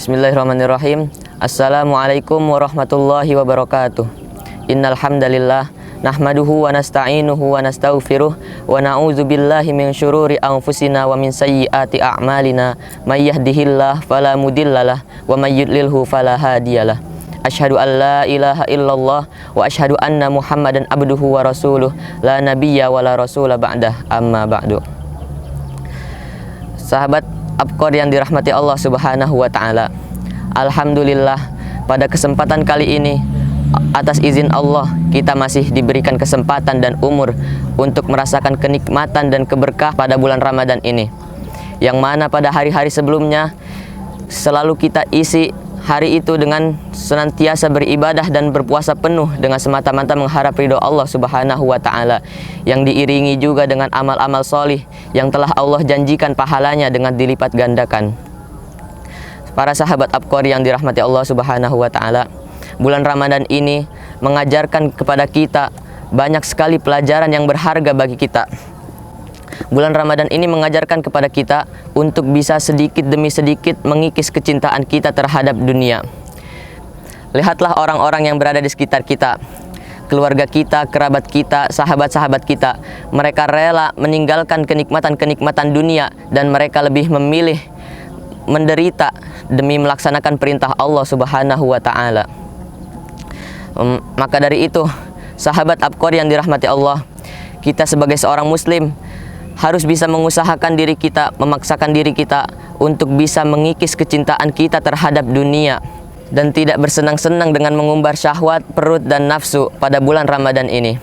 Bismillahirrahmanirrahim. Assalamualaikum warahmatullahi wabarakatuh. Innal hamdalillah nahmaduhu wa nasta'inuhu wa nastaghfiruh wa na'udzu billahi min syururi anfusina wa min sayyiati a'malina may yahdihillahu fala mudhillalah wa may yudlilhu fala hadiyalah. Asyhadu an la ilaha illallah wa asyhadu anna Muhammadan abduhu wa rasuluh la nabiyya wa la rasula ba'dah, amma ba'du. Sahabat Abqor yang dirahmati Allah Subhanahu wa taala. Alhamdulillah, pada kesempatan kali ini atas izin Allah kita masih diberikan kesempatan dan umur untuk merasakan kenikmatan dan keberkah pada bulan Ramadan ini. Yang mana pada hari-hari sebelumnya selalu kita isi hari itu dengan senantiasa beribadah dan berpuasa penuh dengan semata-mata mengharap ridho Allah Subhanahu wa taala, yang diiringi juga dengan amal-amal solih yang telah Allah janjikan pahalanya dengan dilipat gandakan. Para sahabat Abqor yang dirahmati Allah Subhanahu wa taala, bulan Ramadan ini mengajarkan kepada kita banyak sekali pelajaran yang berharga bagi kita. Bulan Ramadan ini mengajarkan kepada kita untuk bisa sedikit demi sedikit mengikis kecintaan kita terhadap dunia. Lihatlah orang-orang yang berada di sekitar kita, keluarga kita, kerabat kita, sahabat-sahabat kita. Mereka rela meninggalkan kenikmatan-kenikmatan dunia dan mereka lebih memilih menderita demi melaksanakan perintah Allah Subhanahu wa taala. Maka dari itu, sahabat Abqor yang dirahmati Allah, kita sebagai seorang muslim harus bisa mengusahakan diri kita, memaksakan diri kita untuk bisa mengikis kecintaan kita terhadap dunia dan tidak bersenang-senang dengan mengumbar syahwat perut dan nafsu pada bulan Ramadan ini.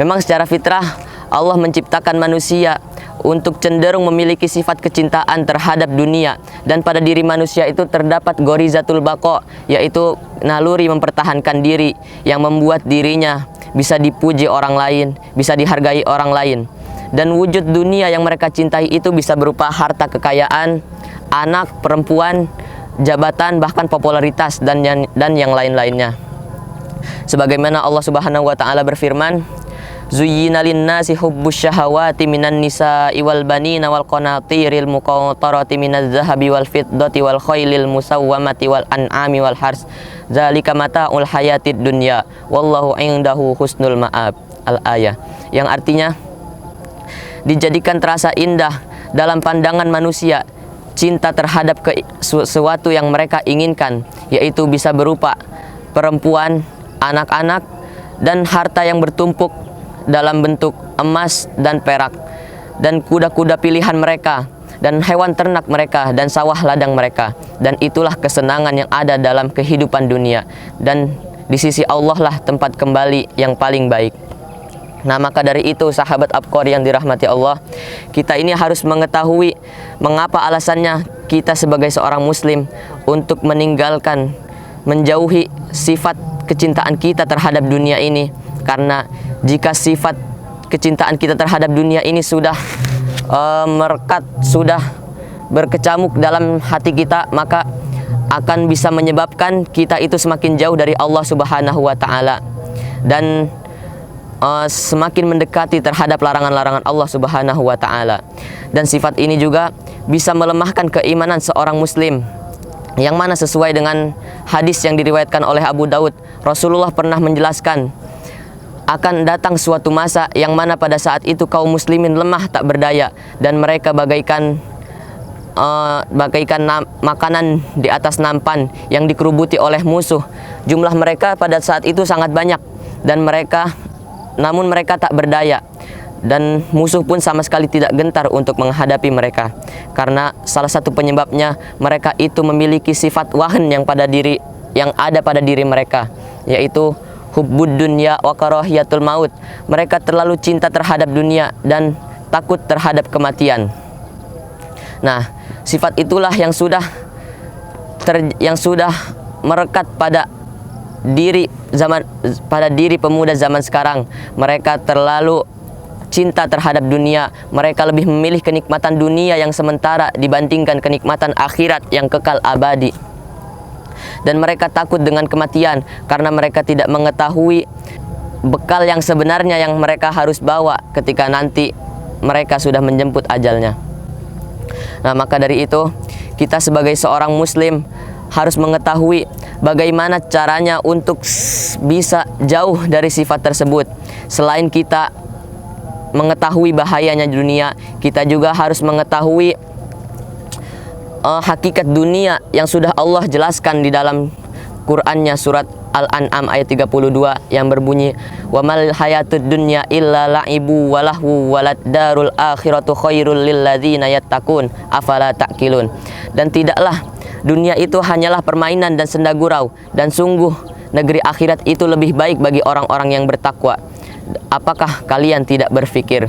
Memang secara fitrah Allah menciptakan manusia untuk cenderung memiliki sifat kecintaan terhadap dunia, dan pada diri manusia itu terdapat gorizatul baqa, yaitu naluri mempertahankan diri yang membuat dirinya bisa dipuji orang lain, bisa dihargai orang lain. Dan wujud dunia yang mereka cintai itu bisa berupa harta kekayaan, anak, perempuan, jabatan, bahkan popularitas dan yang lain-lainnya. Sebagaimana Allah Subhanahu wa taala berfirman, "Zuyyina lin-nasi hubbus syahawati minan nisa'i wal banina wal qanatiril muqantarati minadz zahabi wal fiddati wal khailil musawwamati wal an'ami wal hars. Dzalika mata'ul hayatid dunya wallahu 'indahu husnul ma'ab." Al-ayah, yang artinya dijadikan terasa indah dalam pandangan manusia cinta terhadap sesuatu yang mereka inginkan, yaitu bisa berupa perempuan, anak-anak, dan harta yang bertumpuk dalam bentuk emas dan perak, dan kuda-kuda pilihan mereka, dan hewan ternak mereka, dan sawah ladang mereka. Dan itulah kesenangan yang ada dalam kehidupan dunia, dan di sisi Allah lah tempat kembali yang paling baik. Nah, maka dari itu sahabat Abqor yang dirahmati Allah, kita ini harus mengetahui mengapa alasannya kita sebagai seorang muslim untuk meninggalkan, menjauhi sifat kecintaan kita terhadap dunia ini. Karena jika sifat kecintaan kita terhadap dunia ini sudah merekat, sudah berkecamuk dalam hati kita, maka akan bisa menyebabkan kita itu semakin jauh dari Allah Subhanahu wa taala dan semakin mendekati terhadap larangan-larangan Allah Subhanahu wa taala. Dan sifat ini juga bisa melemahkan keimanan seorang muslim, yang mana sesuai dengan hadis yang diriwayatkan oleh Abu Daud, Rasulullah pernah menjelaskan akan datang suatu masa yang mana pada saat itu kaum muslimin lemah tak berdaya, dan mereka bagaikan makanan di atas nampan yang dikerubuti oleh musuh. Jumlah mereka pada saat itu sangat banyak, dan namun mereka tak berdaya, dan musuh pun sama sekali tidak gentar untuk menghadapi mereka, karena salah satu penyebabnya mereka itu memiliki sifat wahan yang ada pada diri mereka, yaitu hubbud dunya wa karahiyatul maut. Mereka terlalu cinta terhadap dunia dan takut terhadap kematian. Nah, sifat itulah yang sudah merekat pada diri pemuda zaman sekarang. Mereka terlalu cinta terhadap dunia. Mereka lebih memilih kenikmatan dunia yang sementara dibandingkan kenikmatan akhirat yang kekal abadi. Dan mereka takut dengan kematian karena mereka tidak mengetahui bekal yang sebenarnya yang mereka harus bawa ketika nanti mereka sudah menjemput ajalnya. Nah, maka dari itu kita sebagai seorang muslim harus mengetahui bagaimana caranya untuk bisa jauh dari sifat tersebut. Selain kita mengetahui bahayanya dunia, kita juga harus mengetahui hakikat dunia yang sudah Allah jelaskan di dalam Qur'annya, surat Al-An'am ayat 32 yang berbunyi, "Wa mal hayatud dunya illa la'ibu wa lahu walad darul akhiratu khairul lil ladzina yattaqun afala ta'qilun." Dan tidaklah dunia itu hanyalah permainan dan senda gurau, dan sungguh negeri akhirat itu lebih baik bagi orang-orang yang bertakwa. Apakah kalian tidak berpikir?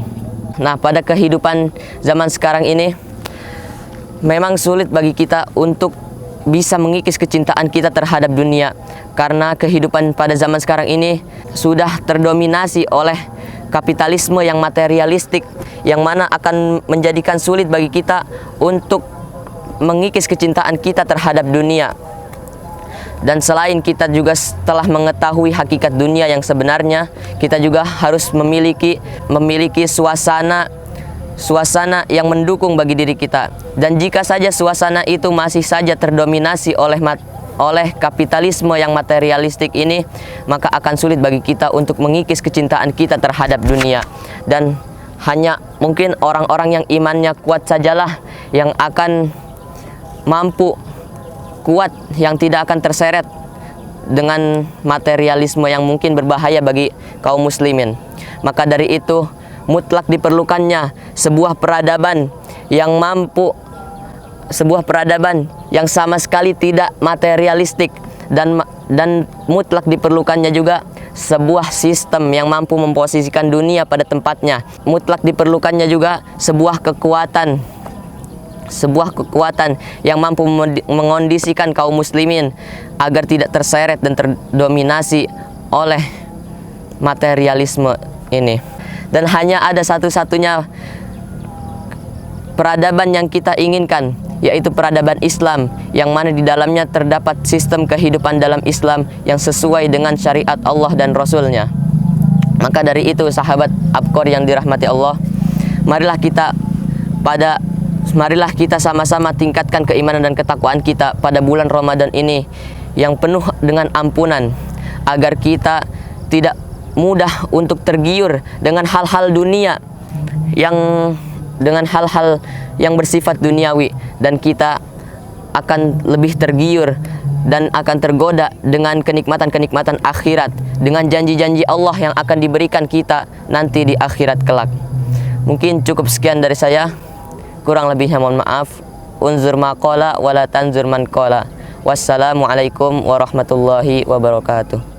Nah, pada kehidupan zaman sekarang ini memang sulit bagi kita untuk bisa mengikis kecintaan kita terhadap dunia, karena kehidupan pada zaman sekarang ini sudah terdominasi oleh kapitalisme yang materialistik, yang mana akan menjadikan sulit bagi kita untuk mengikis kecintaan kita terhadap dunia. Dan selain kita juga setelah mengetahui hakikat dunia yang sebenarnya, kita juga harus memiliki suasana yang mendukung bagi diri kita. Dan jika saja suasana itu masih saja terdominasi oleh kapitalisme yang materialistik ini, maka akan sulit bagi kita untuk mengikis kecintaan kita terhadap dunia. Dan hanya mungkin orang-orang yang imannya kuat sajalah yang akan mampu kuat, yang tidak akan terseret dengan materialisme yang mungkin berbahaya bagi kaum muslimin. Maka dari itu mutlak diperlukannya sebuah peradaban yang sama sekali tidak materialistik, dan mutlak diperlukannya juga sebuah sistem yang mampu memposisikan dunia pada tempatnya. Mutlak diperlukannya juga sebuah kekuatan yang mampu mengondisikan kaum muslimin agar tidak terseret dan terdominasi oleh materialisme ini. Dan hanya ada satu-satunya peradaban yang kita inginkan, yaitu peradaban Islam, yang mana di dalamnya terdapat sistem kehidupan dalam Islam yang sesuai dengan syariat Allah dan Rasul-Nya. Maka dari itu, sahabat Abqor yang dirahmati Allah, marilah kita sama-sama tingkatkan keimanan dan ketakwaan kita pada bulan Ramadan ini yang penuh dengan ampunan, agar kita tidak mudah untuk tergiur dengan hal-hal dunia, dengan hal-hal yang bersifat duniawi, dan kita akan lebih tergiur dan akan tergoda dengan kenikmatan-kenikmatan akhirat, dengan janji-janji Allah yang akan diberikan kita nanti di akhirat kelak. Mungkin cukup sekian dari saya, kurang lebihnya mohon maaf. Unzur ma qala wa la tanzur man qala. Wassalamualaikum warahmatullahi wabarakatuh.